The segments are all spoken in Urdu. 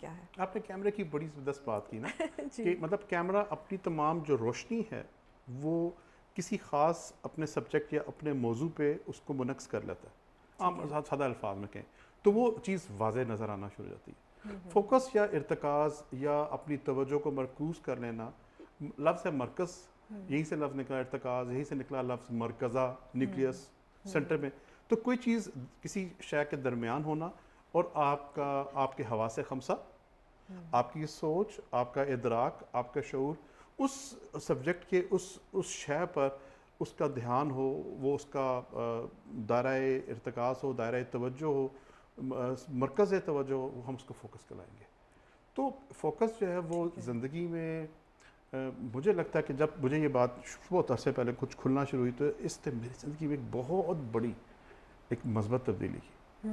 کیا ہے؟ آپ نے کیمرے کی بڑی زبردست بات کی نا جی کہ مطلب کیمرہ اپنی تمام جو روشنی ہے وہ کسی خاص اپنے سبجیکٹ یا اپنے موضوع پہ اس کو منعکس کر لیتا ہے، عام سادہ الفاظ میں کہیں تو وہ چیز واضح نظر آنا شروع ہو جاتی ہے۔ فوکس یا ارتکاز یا اپنی توجہ کو مرکوز کر لینا، لفظ ہے مرکز، یہیں سے لفظ نکلا ارتکاز، یہیں سے نکلا لفظ مرکزہ، نیوکلیس سینٹر میں، تو کوئی چیز کسی شے کے درمیان ہونا اور آپ کے حواس خمسہ، آپ کی سوچ، آپ کا ادراک، آپ کا شعور اس سبجیکٹ کے اس شے پر اس کا دھیان ہو، وہ اس کا دائرہ ارتکاز ہو، دائرہ توجہ ہو، مرکز توجہ ہو، ہم اس کو فوکس کہلائیں گے۔ تو فوکس جو ہے وہ زندگی میں مجھے لگتا ہے کہ جب مجھے یہ بات بہت عرصے پہلے کچھ کھلنا شروع ہوئی تو اس نے میری زندگی میں ایک بہت بڑی ایک مثبت تبدیلی کی،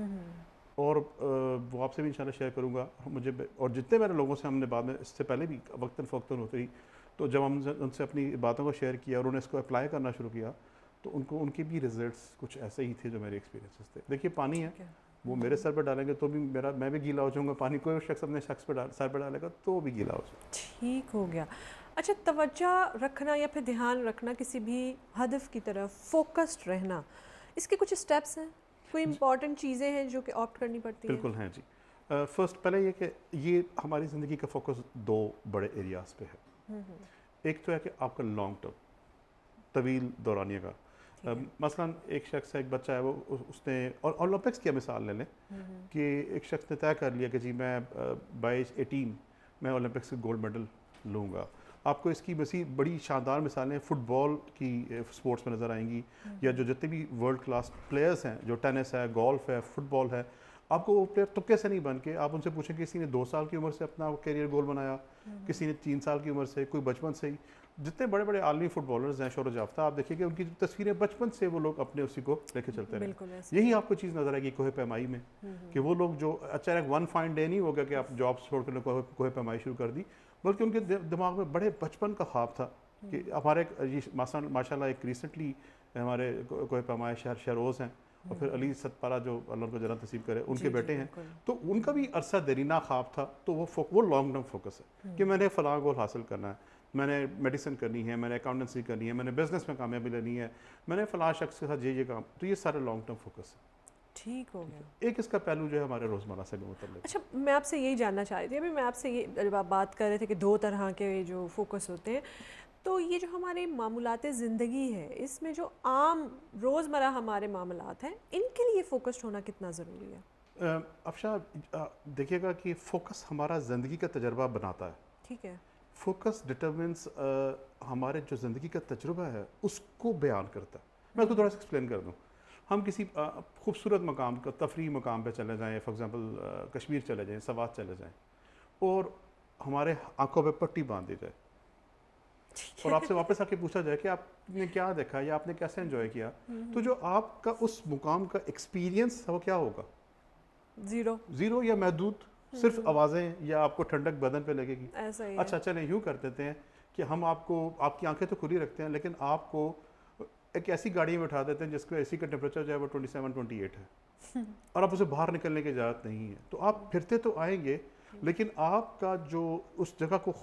اور وہ آپ سے بھی انشاءاللہ شیئر کروں گا۔ مجھے اور جتنے میرے لوگوں سے ہم نے بعد میں اس سے پہلے بھی وقتاً فوقتاً ہوتے ہی، تو جب ہم ان سے اپنی باتوں کو شیئر کیا اور انہوں نے اس کو اپلائی کرنا شروع کیا تو ان کے بھی ریزلٹس کچھ ایسے ہی تھے جو میرے ایکسپیرینسز تھے۔ دیکھیے پانی ہے، وہ میرے سر پہ ڈالیں گے تو بھی میں بھی گیلا ہو جاؤں گا، پانی کوئی شخص اپنے شخص پہ سر پہ ڈالے گا تو وہ بھی گیلا ہو جائے گا۔ ٹھیک ہو گیا۔ اچھا، توجہ رکھنا یا پھر دھیان رکھنا کسی بھی ہدف کی طرف فوکسڈ رہنا، اس کے کچھ اسٹیپس ہیں، کوئی امپورٹنٹ چیزیں ہیں جو کہ آپٹ کرنی پڑتی ہیں؟ بالکل ہیں جی۔ فرسٹ پہلے یہ کہ یہ ہماری زندگی کا فوکس دو بڑے ایریاز پہ ہے۔ ایک تو ہے کہ آپ کا لانگ ٹرم، طویل دورانیہ کا، مثلا ایک شخص ہے، ایک بچہ ہے، وہ اس نے، اور اولمپکس کی مثال لے لیں کہ ایک شخص نے طے کر لیا کہ جی میں 22-18 میں اولمپکس کے گولڈ میڈل لوں گا۔ آپ کو اس کی مزید بڑی شاندار مثالیں فٹ بال کی سپورٹس میں نظر آئیں گی، یا جو جتنے بھی ورلڈ کلاس پلیئرز ہیں، جو ٹینس ہے، گولف ہے، فٹ بال ہے، آپ کو وہ پلیئر تکے سے نہیں بن کے، آپ ان سے پوچھیں کہ کسی نے 2 سال کی عمر سے اپنا کیریئر گول بنایا، کسی نے 3 سال کی عمر سے، کوئی بچپن سے ہی۔ جتنے بڑے بڑے عالمی فٹ بالرز ہیں شہرت یافتہ، آپ دیکھیے کہ ان کی تصویریں بچپن سے وہ لوگ اپنے اسی کو لے کے چلتے رہے۔ یہی آپ کو چیز نظر آئے گی کوہ پیمائی میں، کہ وہ لوگ جو اچانک ون فائن ڈے نہیں ہو گیا کہ آپ جاب چھوڑ کر کوہ پیمائی شروع کر دی، بلکہ ان کے دماغ میں بڑے بچپن کا خواب تھا کہ ہمارے ماشاء اللہ ایک ریسنٹلی ہمارے کوہ پیمائی شہروز ہیں، اور پھر علی ستپارہ جو اللہ کو جنت نصیب کرے، ان کے بیٹے ہیں، تو ان کا بھی عرصہ دیرینہ خواب تھا۔ تو وہ لانگ ٹرم فوکس ہے کہ میں نے فلاں گول حاصل کرنا ہے، میں نے میڈیسن کرنی ہے، میں نے اکاؤنٹنسی کرنی ہے، میں نے بزنس میں کامیابی لینی ہے، میں نے فلاں شخص کے ساتھ یہ کام، تو یہ سارے لانگ ٹرم فوکس ہے۔ ٹھیک ہو گیا۔ ایک اس کا پہلو جو ہے ہمارے روزمرہ سے بھی متعلق۔ اچھا، میں آپ سے یہی جاننا چاہ رہی تھی، ابھی میں آپ سے یہ جب آپ بات کر رہے تھے کہ 2 طرح کے جو فوکس ہوتے ہیں، تو یہ جو ہمارے معمولات زندگی ہے، اس میں جو عام روزمرہ ہمارے معاملات ہیں، ان کے لیے فوکسڈ ہونا کتنا ضروری ہے؟ افشا دیکھیے گا کہ فوکس ہمارا زندگی کا تجربہ بناتا ہے۔ ٹھیک ہے۔ فوکس ڈٹرمنس ہمارے جو زندگی کا تجربہ ہے اس کو بیان کرتا ہے۔ میں اس کو تھوڑا سا ایکسپلین کر دوں۔ ہم کسی خوبصورت مقام کا تفریحی مقام پہ چلے جائیں، فار ایگزامپل کشمیر چلے جائیں، سوات چلے جائیں، اور ہمارے آنکھوں پہ پٹی باندھ دی جائے، اور آپ سے واپس آ کے پوچھا جائے کہ آپ نے کیا دیکھا یا آپ نے کیسے انجوائے کیا، تو جو آپ کا اس مقام کا ایکسپیرینس وہ کیا ہوگا؟ زیرو یا محدود، صرف آوازیں یا آپ کو ٹھنڈک بدن پہ لگے گی۔ ایسا ہی اچھا چلیں یوں کر دیتے ہیں کہ ہم آپ کو، آپ کی آنکھیں تو کھلی رکھتے ہیں لیکن آپ کو ایک ایسی گاڑی میں اٹھا دیتے ہیں جس کا اے سی کا ٹیمپریچر جو ہے وہ 27-28 ہے، اور آپ اسے باہر نکلنے کی اجازت نہیں ہے، تو آپ پھرتے تو آئیں گے لیکن آپ کا جو اس جگہ کو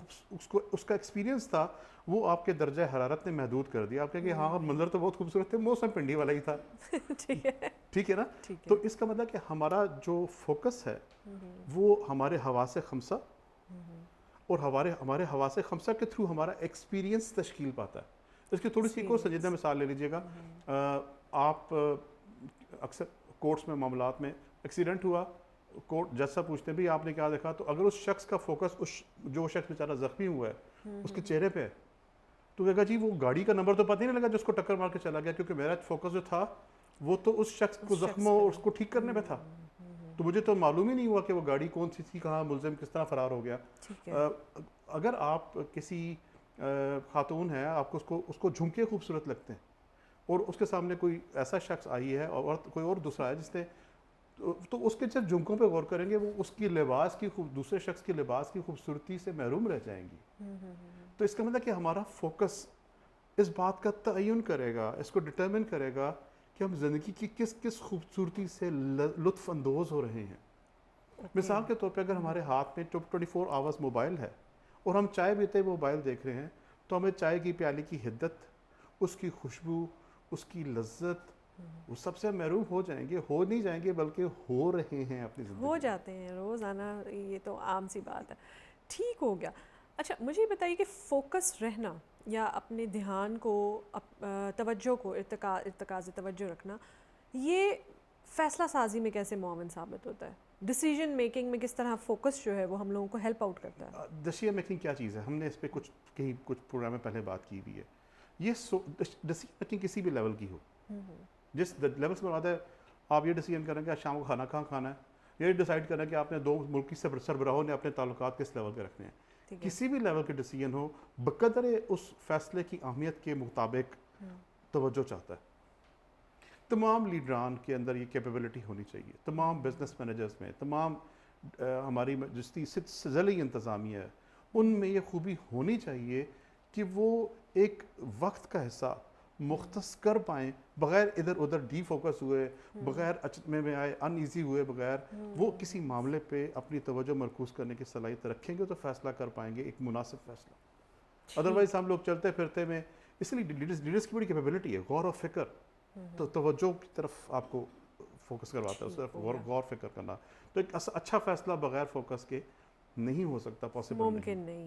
اس کا ایکسپیرینس تھا وہ آپ کے درجہ حرارت نے محدود کر دیا۔ آپ کہیں کہ ہاں منظر تو بہت خوبصورت تھے، موسم پنڈی والا ہی تھا، ٹھیک ہے نا؟ تو اس کا مطلب کہ ہمارا جو فوکس ہے وہ ہمارے حواس خمسہ اور ہمارے حواس خمسہ کے تھرو ہمارا ایکسپیرینس تشکیل پاتا ہے۔ اس کی تھوڑی سی ایک اور سنجیدہ مثال لے لیجیے گا۔ آپ اکثر کورٹس میں معاملات میں ایکسیڈنٹ ہوا، کورٹ جج صاحب پوچھتے ہیں بھی آپ نے کیا دیکھا، تو اگر اس شخص کا فوکس جو شخص بیچارہ زخمی ہوا ہے اس کے چہرے پہ ہے تو کہے گا جی وہ گاڑی کا نمبر تو پتہ نہیں لگا جو اس کو ٹکر مار کے چلا گیا، کیونکہ میرا فوکس جو تھا وہ تو اس شخص کو زخموں اور اس کو ٹھیک کرنے پہ تھا، تو مجھے تو معلوم ہی نہیں ہوا کہ وہ گاڑی کون سی تھی، کہاں ملزم کس طرح فرار ہو گیا۔ اگر آپ کسی خاتون ہے، آپ کو اس کو جھمکے خوبصورت لگتے ہیں اور اس کے سامنے کوئی ایسا شخص آئی ہے اور کوئی اور دوسرا ہے جس نے، تو اس کے جب جھمکوں پہ غور کریں گے وہ اس کی لباس کی دوسرے شخص کے لباس کی خوبصورتی سے محروم رہ جائیں گی۔ تو اس کا مطلب کہ ہمارا فوکس اس بات کا تعین کرے گا، اس کو ڈٹرمن کرے گا کہ ہم زندگی کی کس خوبصورتی سے لطف اندوز ہو رہے ہیں۔ مثال کے طور پہ اگر ہمارے ہاتھ میں 24 آورس موبائل ہے اور ہم چائے پیتے ہوئے موبائل دیکھ رہے ہیں تو ہمیں چائے کی پیالی کی حدت، اس کی خوشبو، اس کی لذت، وہ سب سے محروم ہو جائیں گے. ہو نہیں جائیں گے بلکہ ہو رہے ہیں اپنی زندگی ہو جاتے ہیں روزانہ، یہ تو عام سی بات ہے. ٹھیک ہو گیا. اچھا مجھے یہ بتائیے کہ فوکس رہنا یا اپنے دھیان کو توجہ کو ارتکاز توجہ رکھنا، یہ فیصلہ سازی میں کیسے معاون ثابت ہوتا ہے؟ ڈیسیجن میکنگ میں کس طرح فوکس جو ہے وہ ہم لوگوں کو ہیلپ آؤٹ کرتا ہے؟ ڈیسیژن میکنگ کیا چیز ہے؟ ہم نے اس پہ کچھ پروگرام میں پہلے بات کی ہوئی ہے. یہ ڈیسیژن میکنگ کسی بھی لیول کی ہو، جس لیول سے مراد ہے آپ یہ ڈیسیژن کریں کہ شام کو کھانا کہاں کھانا ہے، یہ ڈیسائیڈ کریں کہ آپ نے 2 ملکی سربراہوں نے اپنے تعلقات کس لیول کے رکھنے ہیں. کسی بھی لیول کے ڈیسیژن ہو بقدر اس فیصلے کی اہمیت کے مطابق توجہ چاہتا ہے. تمام لیڈران کے اندر یہ کیپیبلٹی ہونی چاہیے، تمام بزنس مینیجرز میں، تمام ہماری جتنی ضلعی انتظامیہ ہے ان میں یہ خوبی ہونی چاہیے کہ وہ ایک وقت کا حصہ مختص کر پائیں بغیر ادھر ادھر ڈی فوکس ہوئے، بغیر اچمے میں آئے، ان ایزی ہوئے بغیر وہ کسی معاملے پہ اپنی توجہ مرکوز کرنے کی صلاحیت رکھیں گے تو فیصلہ کر پائیں گے ایک مناسب فیصلہ. ادروائز ہم لوگ چلتے پھرتے میں، اس لیے لیڈرز کی بڑی کیپیبلٹی ہے غور و فکر، تو توجہ کی طرف آپ کو فوکس کرواتا ہے، اس طرف غور فکر کرنا. تو ایک اچھا فیصلہ بغیر فوکس کے نہیں ہو سکتا، پاسبل ممکن نہیں.